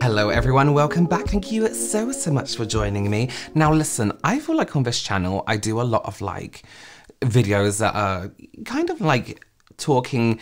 Hello everyone, welcome back. Thank you so much for joining me. Now listen, I feel like on this channel I do a lot of like videos that are kind of like talking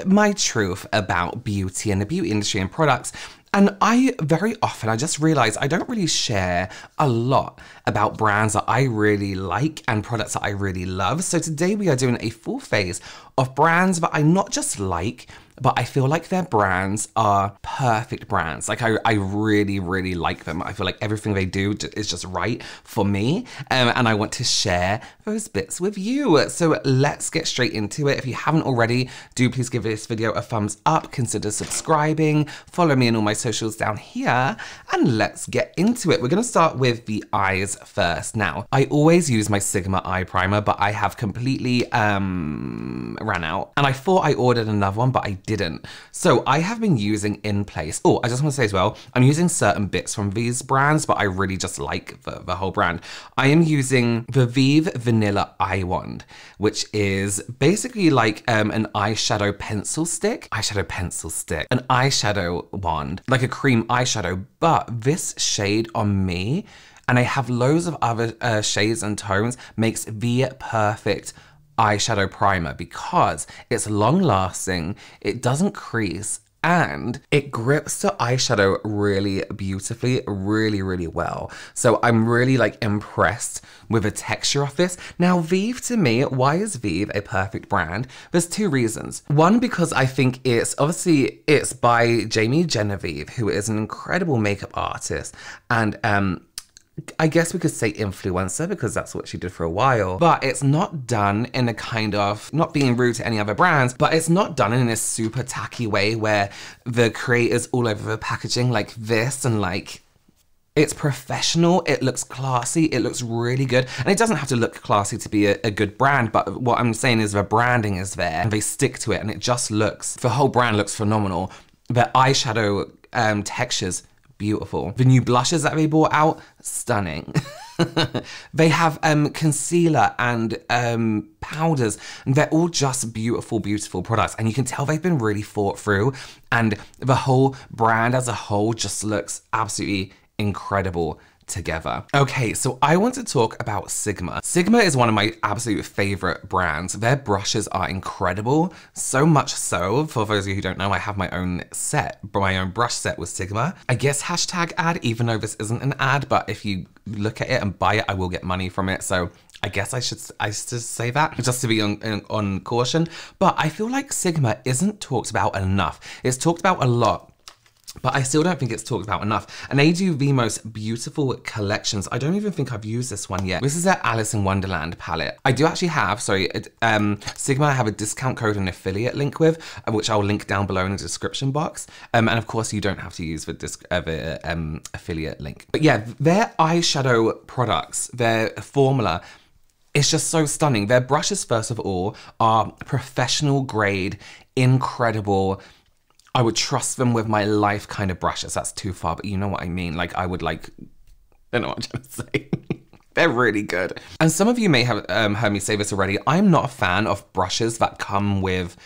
my truth about beauty and the beauty industry and products. And I very often, I just realize I don't really share a lot about brands that I really like and products that I really love. So today we are doing a full phase of brands that I not just like, but I feel like their brands are perfect brands. Like I really like them. I feel like everything they do is just right for me. And I want to share those bits with you. So let's get straight into it. If you haven't already, do please give this video a thumbs up, consider subscribing, follow me on all my socials down here, and let's get into it. We're gonna start with the eyes first. Now, I always use my Sigma eye primer, but I have completely ran out. And I thought I ordered another one, but I didn't. So I have been using In Place. Oh, I just want to say as well, I'm using certain bits from these brands, but I really just like the whole brand. I am using the Vieve Vanilla Eye Wand, which is basically like an eyeshadow pencil stick. An eyeshadow wand, like a cream eyeshadow, but this shade on me, and I have loads of other shades and tones, makes the perfect eyeshadow primer because it's long lasting, it doesn't crease, and it grips the eyeshadow really beautifully, really well. So I'm really like impressed with the texture of this. Now Vieve, to me, why is Vieve a perfect brand? There's two reasons. One, because I think it's by Jamie Genevieve, who is an incredible makeup artist and I guess we could say influencer because that's what she did for a while, but it's not done in a kind of, not being rude to any other brands, but it's not done in a super tacky way where the creators all over the packaging like this, and like, it's professional, it looks classy, it looks really good. And it doesn't have to look classy to be a good brand, but what I'm saying is the branding is there and they stick to it and it just looks, the whole brand looks phenomenal. The eyeshadow textures, beautiful. The new blushes that they brought out, stunning. They have concealer and powders, and they're all just beautiful products, and you can tell they've been really thought through, and the whole brand as a whole just looks absolutely incredible together. Okay, so I want to talk about Sigma. Sigma is one of my absolute favorite brands. Their brushes are incredible, so much so, for those of you who don't know, I have my own brush set with Sigma. I guess hashtag ad, even though this isn't an ad, but if you look at it and buy it, I will get money from it. So I guess I should say that just to be on caution. But I feel like Sigma isn't talked about enough. It's talked about a lot, but I still don't think it's talked about enough. And they do the most beautiful collections. I don't even think I've used this one yet. This is their Alice in Wonderland palette. I do actually have, Sigma I have a discount code and affiliate link with, which I'll link down below in the description box. And of course you don't have to use the affiliate link. But yeah, their eyeshadow products, their formula, it's just so stunning. Their brushes, first of all, are professional grade, incredible. I would trust them with my life kind of brushes. That's too far, but you know what I mean. Like I would like, I don't know what I'm trying to say. They're really good. And some of you may have heard me say this already. I'm not a fan of brushes that come with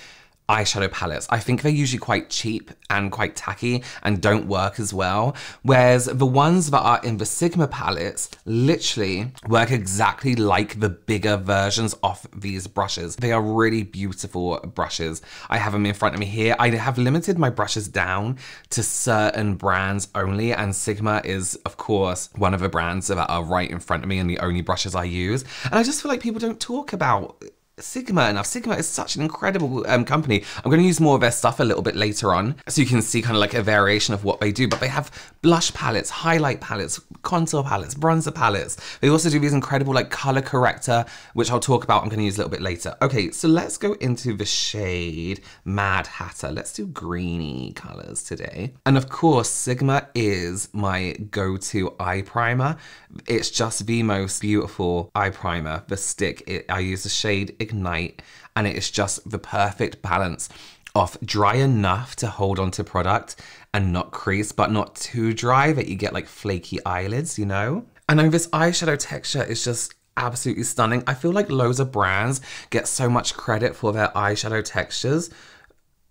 eyeshadow palettes. I think they're usually quite cheap and quite tacky and don't work as well. Whereas the ones that are in the Sigma palettes literally work exactly like the bigger versions of these brushes. They are really beautiful brushes. I have them in front of me here. I have limited my brushes down to certain brands only, and Sigma is, of course, one of the brands that are right in front of me and the only brushes I use. And I just feel like people don't talk about Sigma enough. Sigma is such an incredible company. I'm going to use more of their stuff a little bit later on so you can see kind of like a variation of what they do, but they have blush palettes, highlight palettes, contour palettes, bronzer palettes. They also do these incredible like color corrector, which I'll talk about. I'm going to use a little bit later. Okay, so let's go into the shade Mad Hatter. Let's do greeny colors today. And of course, Sigma is my go-to eye primer. It's just the most beautiful eye primer. The stick, I use the shade Ignite, and it is just the perfect balance of dry enough to hold onto product and not crease, but not too dry that you get like flaky eyelids, you know? And then this eyeshadow texture is just absolutely stunning. I feel like loads of brands get so much credit for their eyeshadow textures,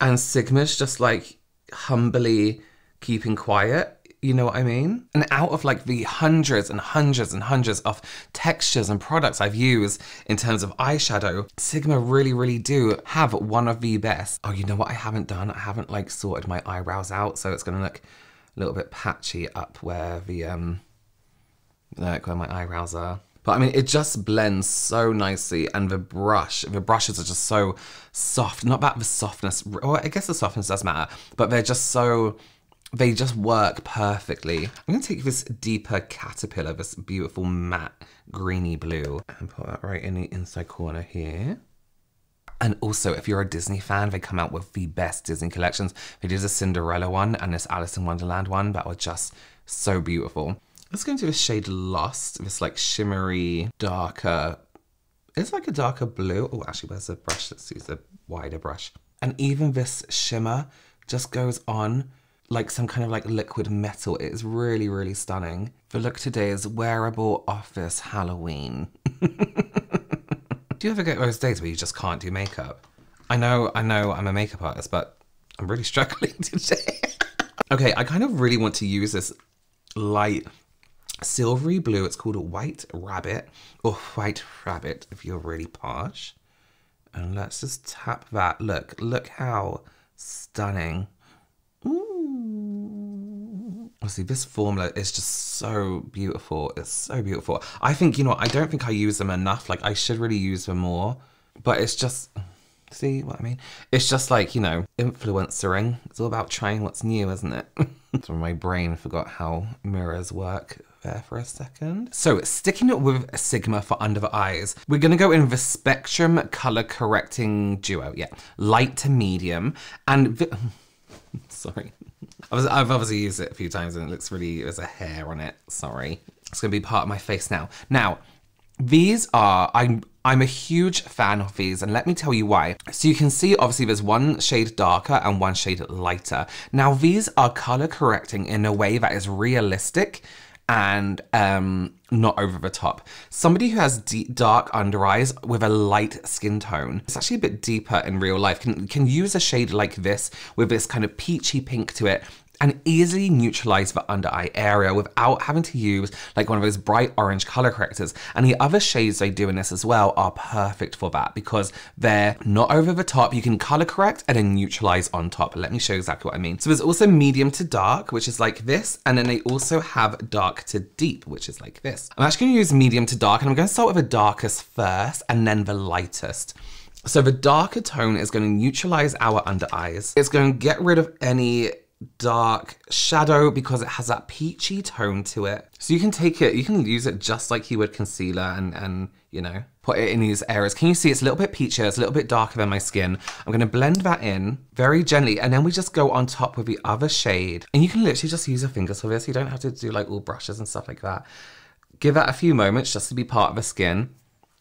and Sigma's just like humbly keeping quiet. You know what I mean? And out of like the hundreds and hundreds and hundreds of textures and products I've used in terms of eyeshadow, Sigma really do have one of the best. Oh, you know what I haven't done? I haven't like sorted my eyebrows out, so it's gonna look a little bit patchy up where the like where my eyebrows are. But I mean, it just blends so nicely, and the brushes are just so soft. Not about the softness, or I guess the softness does matter, but they're just so, they just work perfectly. I'm gonna take this deeper Caterpillar, this beautiful matte greeny blue, and put that right in the inside corner here. And also, if you're a Disney fan, they come out with the best Disney collections. They did a Cinderella one and this Alice in Wonderland one that were just so beautiful. Let's go into this shade Lost, this like shimmery, darker, it's like a darker blue. Oh, actually, where's the brush? Let's use a wider brush. And even this shimmer just goes on like some kind of like liquid metal. It is really stunning. The look today is wearable office Halloween. Do you ever get those days where you just can't do makeup? I know I'm a makeup artist, but I'm really struggling today. Okay, I kind of really want to use this light silvery blue. It's called a White Rabbit, or White Rabbit if you're really posh. And let's just tap that. Look how stunning. Ooh. See, this formula is just so beautiful. It's so beautiful. I think, you know, I don't think I use them enough. Like, I should really use them more. But it's just, see what I mean? It's just like, you know, influencering. It's all about trying what's new, isn't it? So my brain forgot how mirrors work there for a second. So sticking with Sigma for under the eyes, we're gonna go in the Spectrum color correcting duo. Yeah, light to medium. And sorry. I've obviously used it a few times and it looks really, there's a hair on it. Sorry. It's gonna be part of my face now. Now, these are, I'm a huge fan of these, and let me tell you why. So you can see, obviously, there's one shade darker and one shade lighter. Now, these are color correcting in a way that is realistic and not over the top. Somebody who has dark under eyes with a light skin tone, it's actually a bit deeper in real life, can use a shade like this with this kind of peachy pink to it and easily neutralize the under eye area without having to use like one of those bright orange color correctors. And the other shades they do in this as well are perfect for that because they're not over the top. You can color correct and then neutralize on top. Let me show you exactly what I mean. So there's also medium to dark, which is like this. And then they also have dark to deep, which is like this. I'm actually gonna use medium to dark, and I'm gonna start with the darkest first and then the lightest. So the darker tone is gonna neutralize our under eyes. It's gonna get rid of any dark shadow because it has that peachy tone to it. So you can take it, you can use it just like you would concealer and you know, put it in these areas. Can you see it's a little bit peachier, it's a little bit darker than my skin. I'm gonna blend that in very gently, and then we just go on top with the other shade. And you can literally just use your fingers for this. You don't have to do like all brushes and stuff like that. Give that a few moments just to be part of the skin.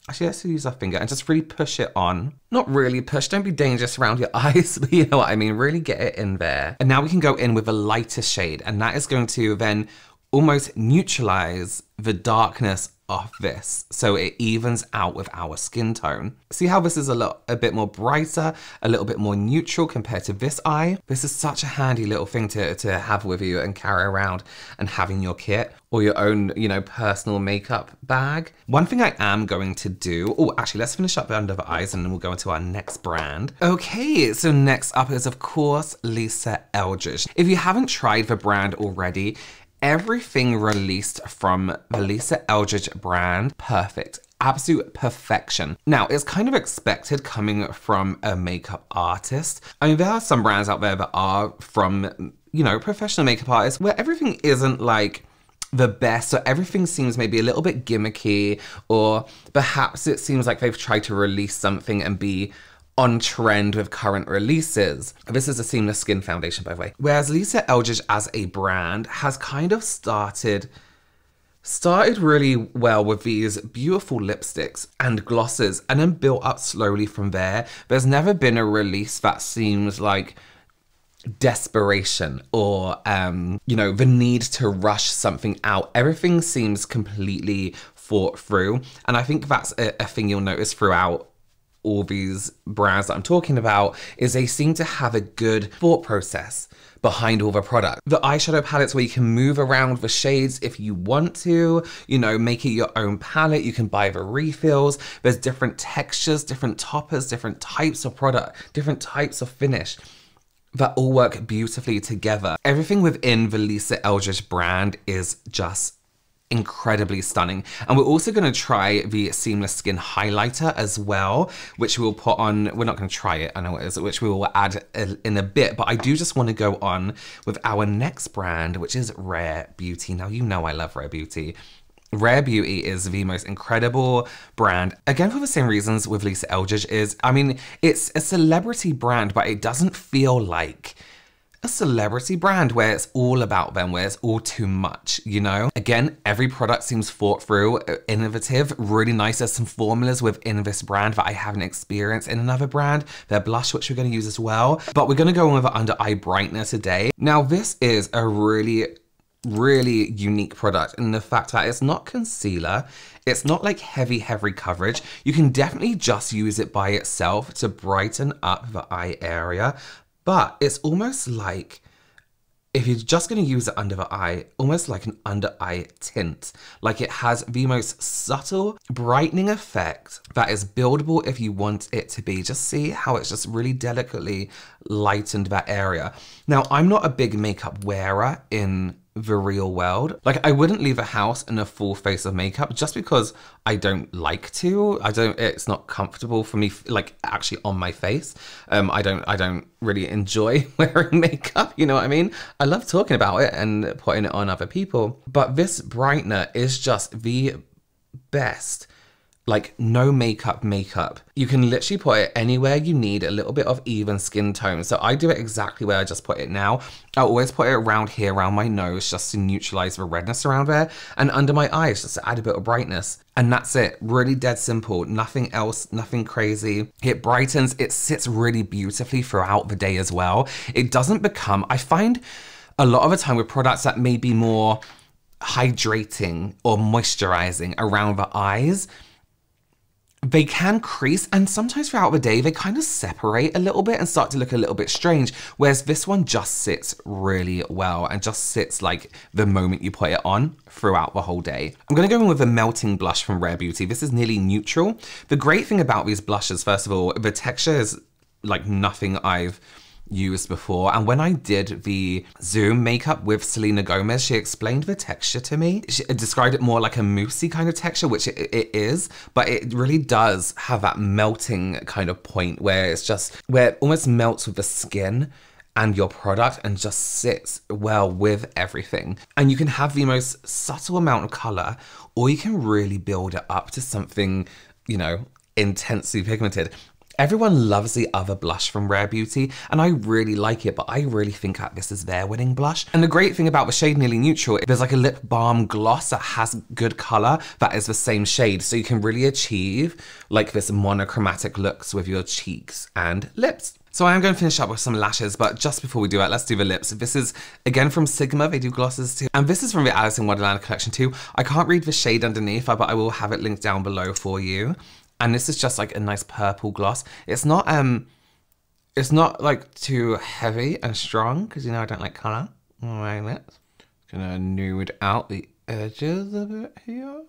Actually, let's use our finger and just really push it on. Not really push, don't be dangerous around your eyes, but you know what I mean, really get it in there. And now we can go in with a lighter shade, and that is going to then almost neutralize the darkness of this, so it evens out with our skin tone. See how this is a bit more brighter, a little bit more neutral compared to this eye? This is such a handy little thing to have with you and carry around and have in your kit or your own, you know, personal makeup bag. One thing I am going to do, oh, actually, let's finish up under the eyes and then we'll go into our next brand. Okay, so next up is, of course, Lisa Eldridge. If you haven't tried the brand already, everything released from the Lisa Eldridge brand, perfect. Absolute perfection. Now, it's kind of expected coming from a makeup artist. I mean, there are some brands out there that are from, you know, professional makeup artists where everything isn't like the best, so everything seems maybe a little bit gimmicky, or perhaps it seems like they've tried to release something and be on trend with current releases. This is a seamless skin foundation, by the way. Whereas Lisa Eldridge as a brand has kind of started really well with these beautiful lipsticks and glosses, and then built up slowly from there. There's never been a release that seems like desperation or, you know, the need to rush something out. Everything seems completely thought through. And I think that's a thing you'll notice throughout all these brands that I'm talking about is they seem to have a good thought process behind all the product. The eyeshadow palettes where you can move around the shades if you want to, you know, make it your own palette. You can buy the refills. There's different textures, different toppers, different types of product, different types of finish that all work beautifully together. Everything within the Lisa Eldridge brand is just incredibly stunning. And we're also going to try the Seamless Skin Highlighter as well, which we'll put on, we're not going to try it, I know it is, which we will add in a bit, but I do just want to go on with our next brand, which is Rare Beauty. Now, you know I love Rare Beauty. Rare Beauty is the most incredible brand. Again, for the same reasons with Lisa Eldridge is, I mean, it's a celebrity brand, but it doesn't feel like a celebrity brand where it's all about them, where it's all too much, you know? Again, every product seems thought through, innovative, really nice. There's some formulas within this brand that I haven't experienced in another brand. Their blush, which we're gonna use as well. But we're gonna go on with an under eye brightener today. Now, this is a really unique product in the fact that it's not concealer. It's not like heavy coverage. You can definitely just use it by itself to brighten up the eye area. But it's almost like, if you're just going to use it under the eye, almost like an under eye tint. Like it has the most subtle brightening effect that is buildable if you want it to be. Just see how it's just really delicately lightened that area. Now, I'm not a big makeup wearer in the real world. Like I wouldn't leave a house in a full face of makeup just because I don't like to. It's not comfortable for me, like actually on my face. I don't really enjoy wearing makeup, you know what I mean? I love talking about it and putting it on other people. But this brightener is just the best. Like no makeup. You can literally put it anywhere you need a little bit of even skin tone. So I do it exactly where I just put it now. I always put it around here, around my nose, just to neutralize the redness around there, and under my eyes, just to add a bit of brightness. And that's it, really dead simple, nothing else, nothing crazy. It brightens, it sits really beautifully throughout the day as well. It doesn't become, I find a lot of the time with products that may be more hydrating or moisturizing around the eyes, they can crease, and sometimes throughout the day, they kind of separate a little bit and start to look a little bit strange, whereas this one just sits really well and just sits like the moment you put it on throughout the whole day. I'm gonna go in with a melting blush from Rare Beauty. This is nearly neutral. The great thing about these blushes, first of all, the texture is like nothing I've used before. And when I did the Zoom makeup with Selena Gomez, she explained the texture to me. She described it more like a moussey kind of texture, which it is, but it really does have that melting kind of point where it's just, where it almost melts with the skin and your product and just sits well with everything. And you can have the most subtle amount of color, or you can really build it up to something, you know, intensely pigmented. Everyone loves the other blush from Rare Beauty, and I really like it, but I really think that this is their winning blush. And the great thing about the shade Nearly Neutral, there's like a lip balm gloss that has good color that is the same shade, so you can really achieve like this monochromatic looks with your cheeks and lips. So I am going to finish up with some lashes, but just before we do that, let's do the lips. This is, again, from Sigma. They do glosses too. And this is from the Alice in Wonderland collection too. I can't read the shade underneath, but I will have it linked down below for you. And this is just like a nice purple gloss. It's not like too heavy and strong, because you know I don't like color. All right, let's gonna nude out the edges of it here.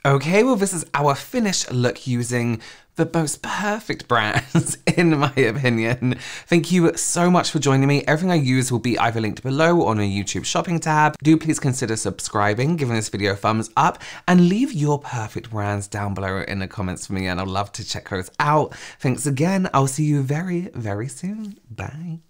Okay, well, this is our finished look using the most perfect brands, in my opinion. Thank you so much for joining me. Everything I use will be either linked below or on a YouTube shopping tab. Do please consider subscribing, giving this video a thumbs up, and leave your perfect brands down below in the comments for me, and I'd love to check those out. Thanks again. I'll see you very, very soon. Bye.